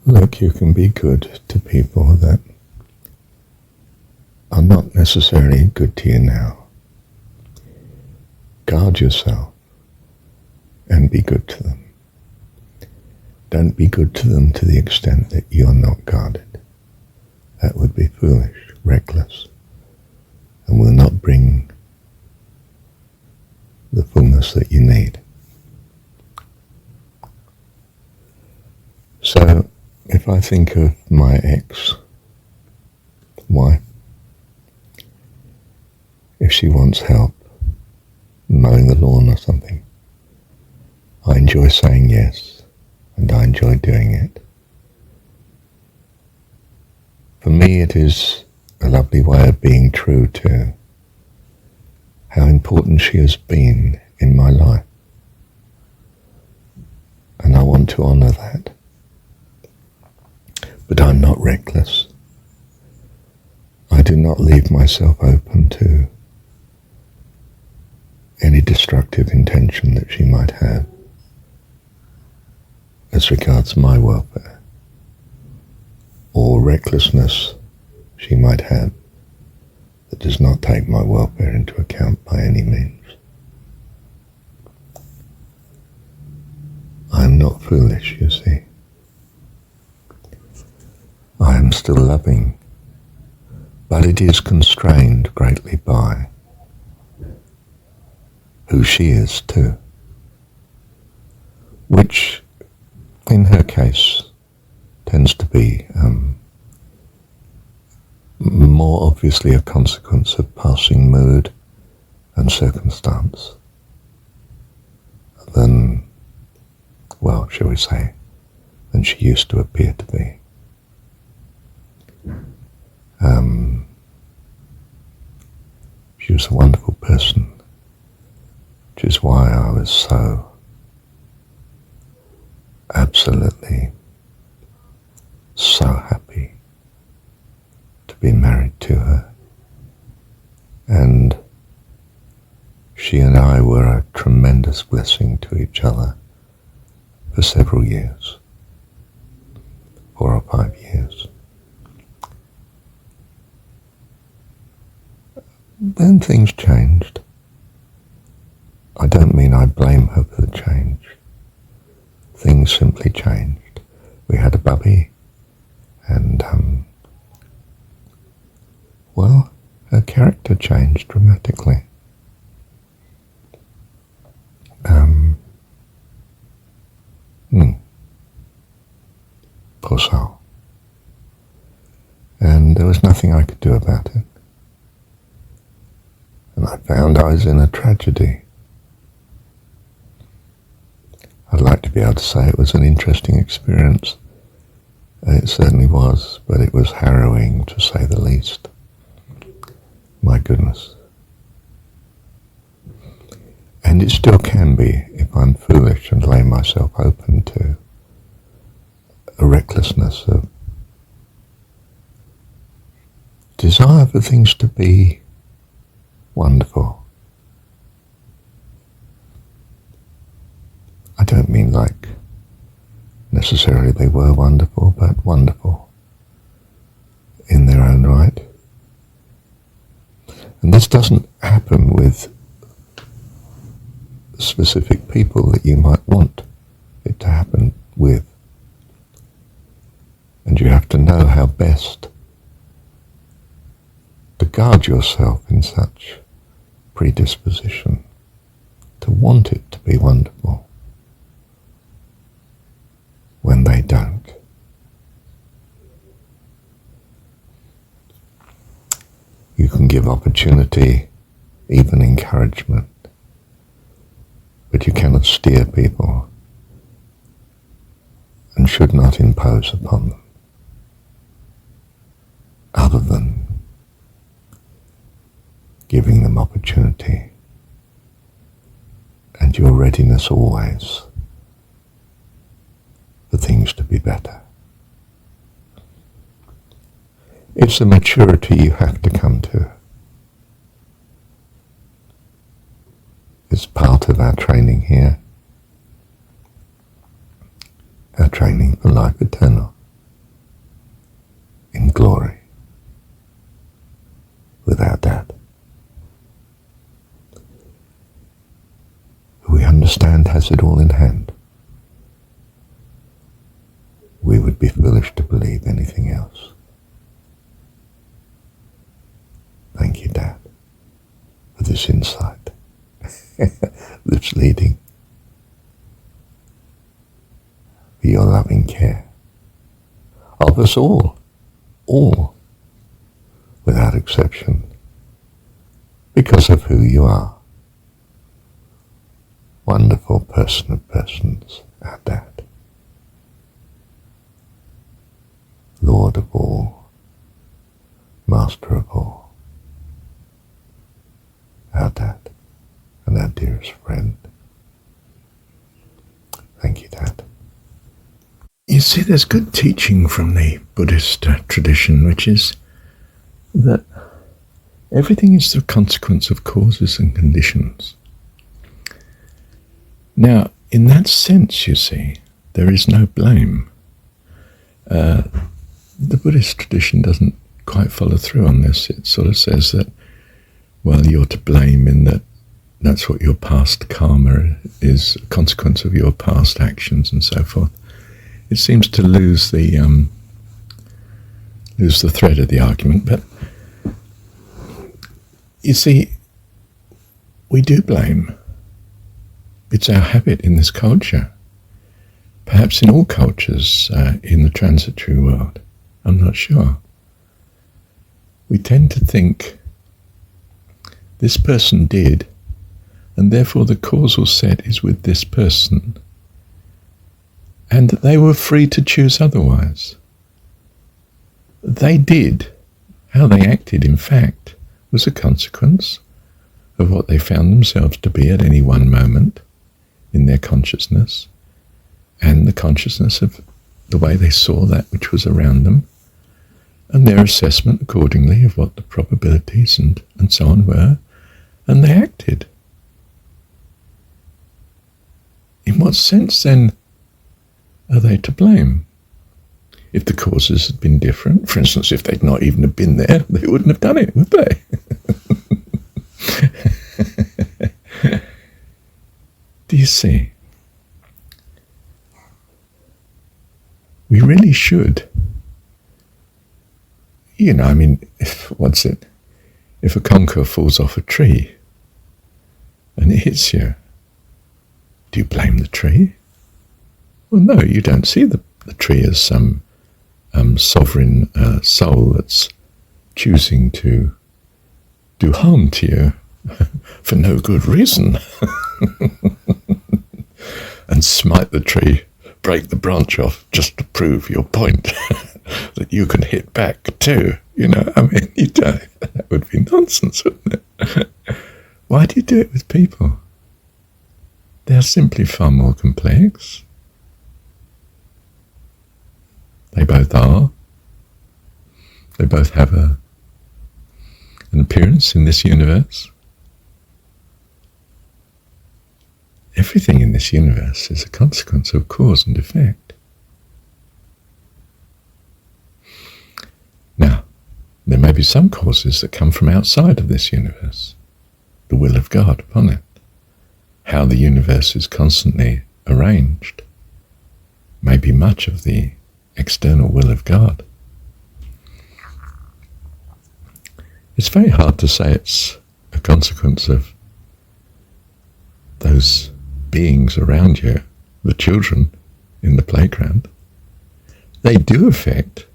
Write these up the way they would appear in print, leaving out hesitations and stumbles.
Look, you can be good to people that are not necessarily good to you now. Guard yourself and be good to them. Don't be good to them to the extent that you're not guarded. That would be foolish, reckless, and will not bring the fullness that you need. So, if I think of my ex-wife, if she wants help mowing the lawn or something, I enjoy saying yes, and I enjoy doing it. For me, it is a lovely way of being true to how important she has been in my life. And I want to honour that. But I'm not reckless. I do not leave myself open to any destructive intention that she might have as regards my welfare, or recklessness she might have that does not take my welfare into account by any means. I am not foolish, you see. I am still loving, but it is constrained greatly by who she is too, which in her case tends to be more obviously a consequence of passing mood and circumstance than, well, shall we say, than she used to appear to be. She was a wonderful person, which is why I was so absolutely so happy to be married to her. And she and I were a tremendous blessing to each other for several years, 4 or 5 years. Then things changed. I don't mean I blame her for the change. Things simply changed. We had a bubby, and, well, her character changed dramatically. Poor soul. And there was nothing I could do about it. And I found I was in a tragedy. I'd like to be able to say it was an interesting experience. It certainly was, but it was harrowing to say the least. My goodness. And it still can be if I'm foolish and lay myself open to a recklessness of desire for things to be wonderful. I don't mean like necessarily they were wonderful, but wonderful in their own right. And this doesn't happen with specific people that you might want it to happen with. And you have to know how best to guard yourself in such predisposition to want it to be wonderful when they don't. You can give opportunity, even encouragement, but you cannot steer people and should not impose upon them, other than giving them opportunity and your readiness always for things to be better. It's a maturity you have to come to. It's part of our training here, our training for life eternal. has it all in hand. We would be foolish to believe anything else. Thank you, Dad, for this insight that's leading, for your loving care of us all, without exception, because of who you are. Wonderful person of persons, our Dad. Lord of all, Master of all, our Dad and our dearest friend. Thank you, Dad. You see, there's good teaching from the Buddhist tradition, which is that everything is the consequence of causes and conditions. Now, in that sense, you see, there is no blame. The Buddhist tradition doesn't quite follow through on this. It sort of says that, well, you're to blame in that that's what your past karma is, a consequence of your past actions and so forth. It seems to lose the thread of the argument. But you see, we do blame. It's our habit in this culture, perhaps in all cultures in the transitory world. I'm not sure. We tend to think this person did, and therefore the causal set is with this person, and that they were free to choose otherwise. They did. How they acted, in fact, was a consequence of what they found themselves to be at any one moment in their consciousness, and the consciousness of the way they saw that which was around them, and their assessment accordingly of what the probabilities and so on were, and they acted. In what sense, then, are they to blame? If the causes had been different, for instance, if they'd not even have been there, they wouldn't have done it, would they? Do you see? We really should. If a conker falls off a tree and it hits you, do you blame the tree? Well, no, you don't see the tree as some sovereign soul that's choosing to do harm to you for no good reason and smite the tree, break the branch off just to prove your point that you can hit back too. You don't. That would be nonsense, wouldn't it? Why do you do it with people? They are simply far more complex. They both are. They both have an appearance in this universe. Everything in this universe is a consequence of cause and effect. Now, there may be some causes that come from outside of this universe, the will of God upon it. How the universe is constantly arranged may be much of the external will of God. It's very hard to say it's a consequence of those beings around you, the children in the playground. They do affect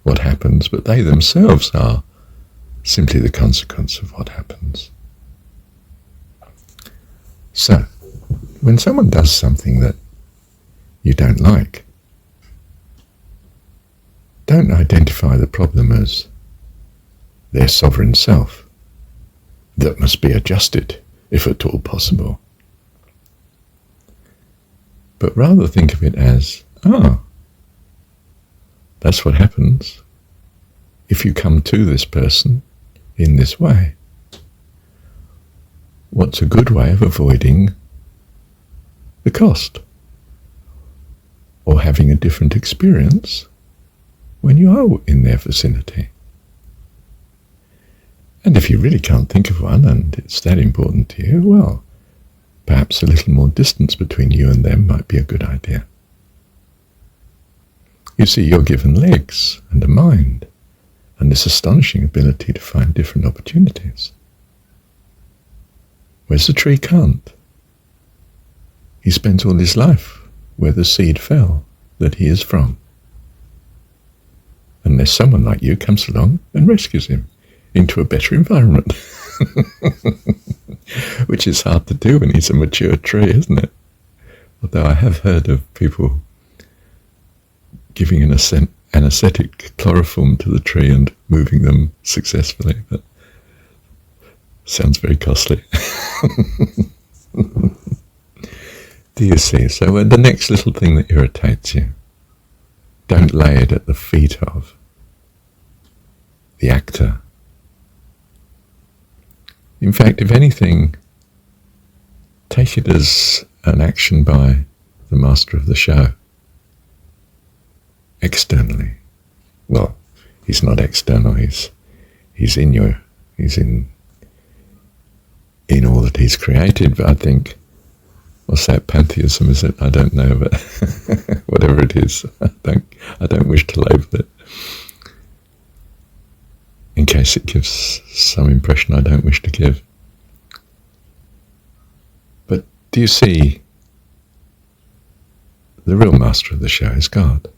what happens, but they themselves are simply the consequence of what happens. So, when someone does something that you don't like, don't identify the problem as their sovereign self that must be adjusted, if at all possible. But rather think of it as, that's what happens if you come to this person in this way. What's a good way of avoiding the cost or having a different experience when you are in their vicinity? And if you really can't think of one and it's that important to you, well, perhaps a little more distance between you and them might be a good idea. You see, you're given legs and a mind, and this astonishing ability to find different opportunities. Whereas the tree can't. He spends all his life where the seed fell that he is from. Unless someone like you comes along and rescues him into a better environment. Which is hard to do when he's a mature tree, isn't it? Although I have heard of people giving an anesthetic chloroform to the tree and moving them successfully, but sounds very costly. Do you see? So the next little thing that irritates you, don't lay it at the feet of the actor. In fact, if anything, take it as an action by the master of the show. Externally. Well, he's not external, he's in all that he's created, but I think, what's that, pantheism, is it? I don't know, but whatever it is, I don't wish to label it, in case it gives some impression I don't wish to give. But do you see, the real master of the show is God.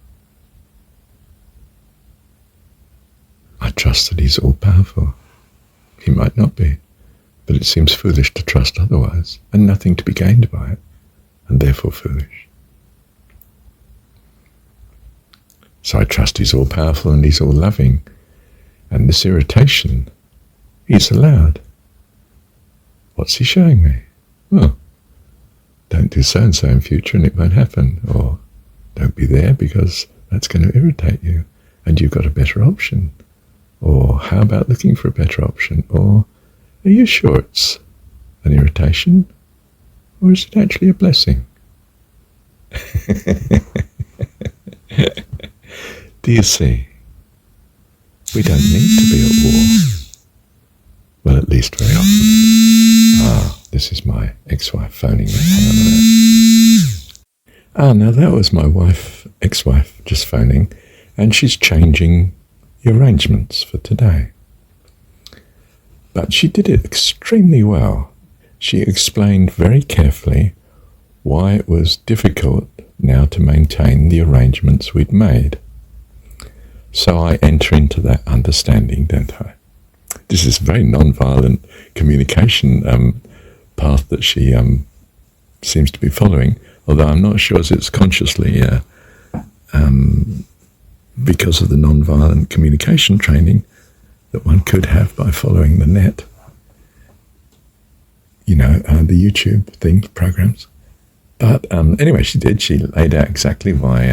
I trust that he's all-powerful. He might not be, but it seems foolish to trust otherwise, and nothing to be gained by it, and therefore foolish. So I trust he's all-powerful and he's all-loving, and this irritation, he's allowed. What's he showing me? Well, don't do so-and-so in future and it won't happen, or don't be there because that's going to irritate you, and you've got a better option. Or how about looking for a better option? Or are you sure it's an irritation? Or is it actually a blessing? Do you see? We don't need to be at war. Well, at least very often. This is my ex-wife phoning me. Hang on a minute. Now that was my ex-wife just phoning, and she's changing the arrangements for today. But she did it extremely well. She explained very carefully why it was difficult now to maintain the arrangements we'd made. So I enter into that understanding, don't I? This is a very non-violent communication path that she seems to be following, although I'm not sure it's consciously because of the non-violent communication training that one could have by following the net, the YouTube programs. But anyway, she did. She laid out exactly why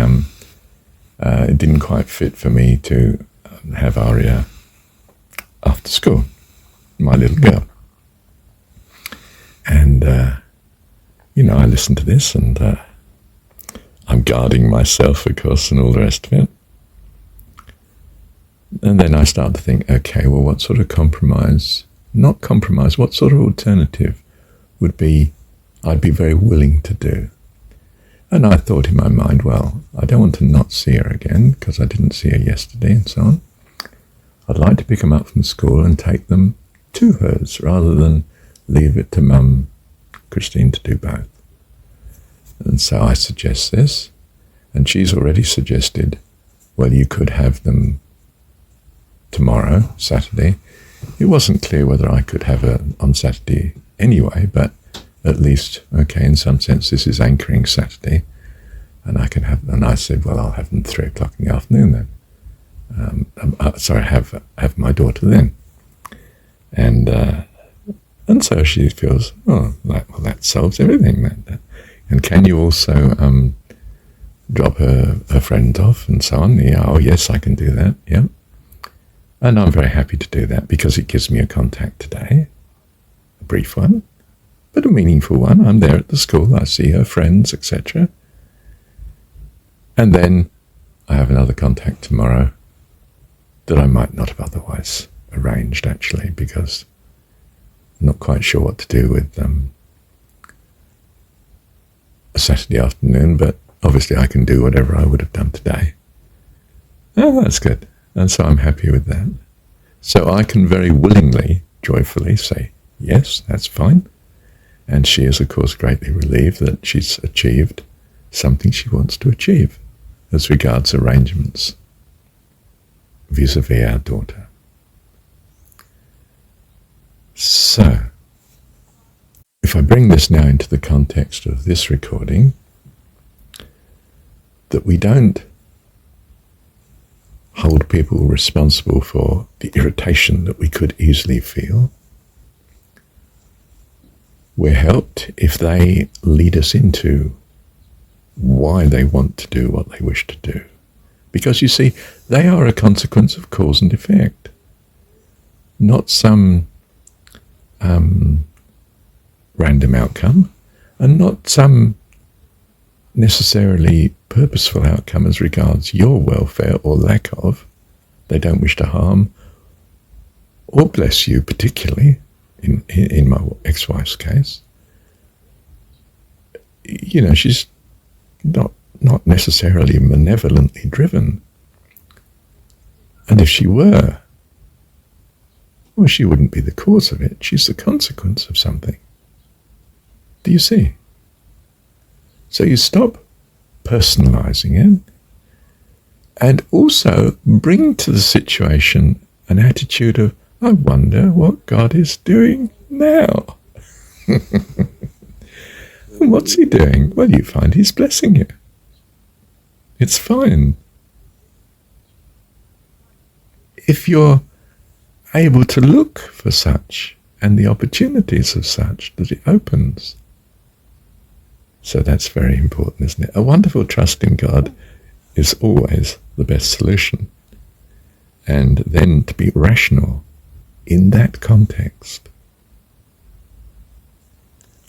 it didn't quite fit for me to have Aria after school, my little girl. And, I listened to this, and I'm guarding myself, of course, and all the rest of it. And then I start to think, okay, well, what sort of what sort of alternative would be, I'd be very willing to do. And I thought in my mind, well, I don't want to not see her again, because I didn't see her yesterday and so on. I'd like to pick them up from school and take them to hers, rather than leave it to Mum, Christine, to do both. And so I suggest this, and she's already suggested, well, you could have them tomorrow, Saturday. It wasn't clear whether I could have her on Saturday anyway, but at least, okay, in some sense, this is anchoring Saturday, and I can have. And I said, well, I'll have them 3:00 in the afternoon then. Have my daughter then, and so she feels, well, that solves everything. Then. And can you also drop her friend off and so on? Yeah, oh yes, I can do that. Yeah. And I'm very happy to do that because it gives me a contact today, a brief one, but a meaningful one. I'm there at the school, I see her friends, etc. And then I have another contact tomorrow that I might not have otherwise arranged, actually, because I'm not quite sure what to do with a Saturday afternoon, but obviously I can do whatever I would have done today. Oh, that's good. And so I'm happy with that. So I can very willingly, joyfully say, yes, that's fine. And she is, of course, greatly relieved that she's achieved something she wants to achieve as regards arrangements vis-a-vis our daughter. So, if I bring this now into the context of this recording, that we don't hold people responsible for the irritation that we could easily feel. We're helped if they lead us into why they want to do what they wish to do. Because you see, they are a consequence of cause and effect, not some random outcome, and not some necessarily purposeful outcome as regards your welfare or lack of. They don't wish to harm or bless you particularly, in my ex-wife's case. You know, she's not necessarily malevolently driven. And if she were, well, she wouldn't be the cause of it. She's the consequence of something. Do you see? So you stop personalizing it and also bring to the situation an attitude of, I wonder what God is doing now. And what's he doing? Well, you find he's blessing you. It's fine. If you're able to look for such and the opportunities of such that it opens. So that's very important, isn't it? A wonderful trust in God is always the best solution. And then to be rational in that context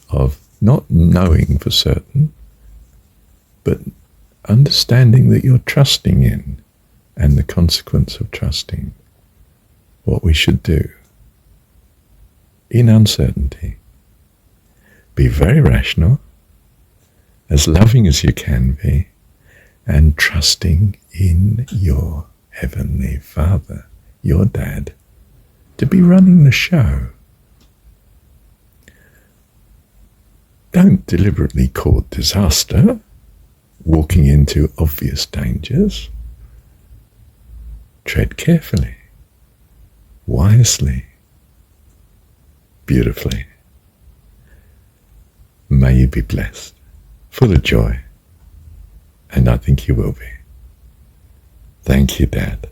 of not knowing for certain, but understanding that you're trusting in and the consequence of trusting what we should do in uncertainty. Be very rational, as loving as you can be, and trusting in your Heavenly Father, your Dad, to be running the show. Don't deliberately court disaster, walking into obvious dangers. Tread carefully, wisely, beautifully. May you be blessed, full of joy, and I think you will be. Thank you, Dad.